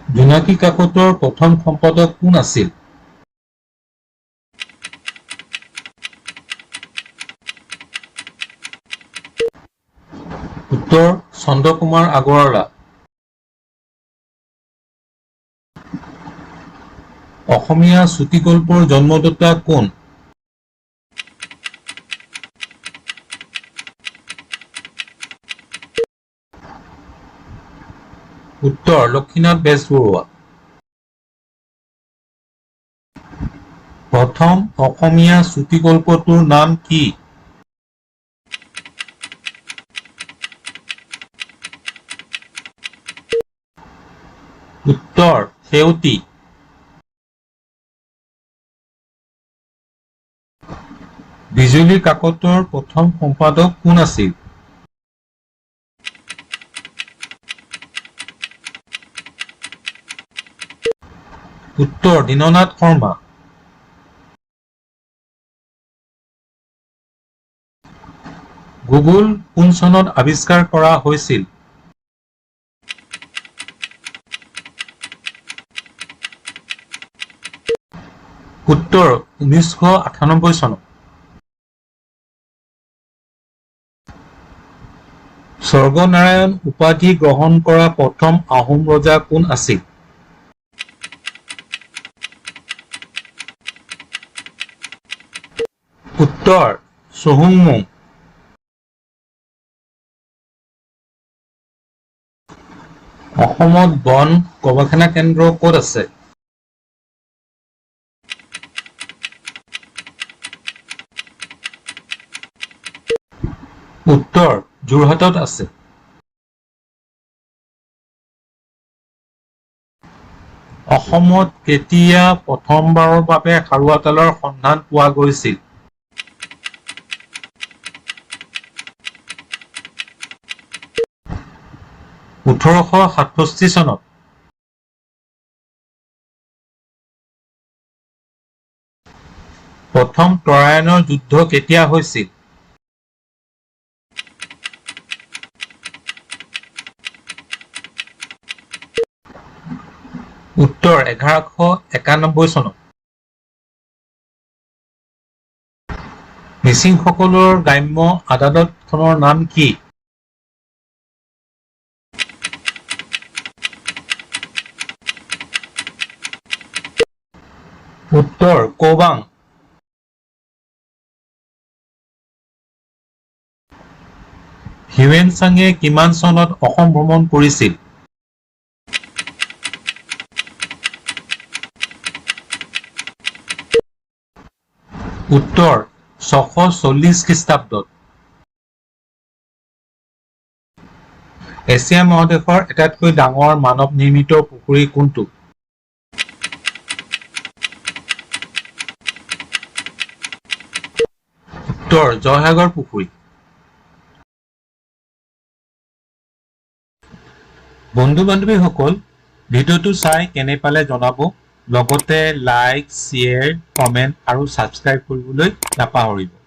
জোনাকী কাকতৰ প্ৰথম সম্পাদক কোন আছিল? উত্তৰ চন্দ্ৰকুমাৰ আগৰৱালা। অসমীয়া চুটিগল্পৰ জন্মদাতা কোন? উত্তৰ লক্ষ্মীনাথ বেজবৰুৱা। প্ৰথম অসমীয়া চুটিগল্পটোৰ নাম কি? উত্তৰ সেউতী। বিজুলী কাকতৰ প্ৰথম সম্পাদক কোন আছিল? উত্তৰ দীননাথ শৰ্মা। গুগল কোন চনত আৱিষ্কাৰ কৰা হৈছিল? উত্তৰ 1998 চনত। স্বৰ্গনাৰায়ণ উপাধি গ্ৰহণ কৰা প্ৰথম আহোম ৰজা কোন আছিল? উত্তৰ চহুংমুং। অসমত বন গৱেষণা কেন্দ্ৰ ক'ত আছে? উত্তৰ যোৰহাটত আছে। অসমত কেতিয়া প্ৰথমবাৰৰ বাবে খাৰুৱা তেলৰ সন্ধান পোৱা গৈছিল? – 1867 চনত। প্ৰথম তৰায়নৰ যুদ্ধ কেতিয়া হৈছিল? উত্তৰ 1191 চনত। মিচিংসকলৰ গ্ৰাম্য আদালতখনৰ নাম কি? উত্তৰ কৌবাং। হিউৱেন চাঙে কিমান চনত অসম ভ্ৰমণ কৰিছিল? উত্তৰ 640 খ্ৰীষ্টাব্দত। এছিয়া মহাদেশৰ আটাইতকৈ ডাঙৰ মানৱ নিৰ্মিত পুখুৰী কোনটো? উত্তৰ জয়সাগৰ পুখুৰী। বন্ধু বান্ধৱীসকল, ভিডিঅ'টো চাই কেনে পালে জনাব। লগতে লাইক, শ্বেয়াৰ, কমেণ্ট আৰু ছাবস্ক্ৰাইব কৰিবলৈ নাপাহৰিব।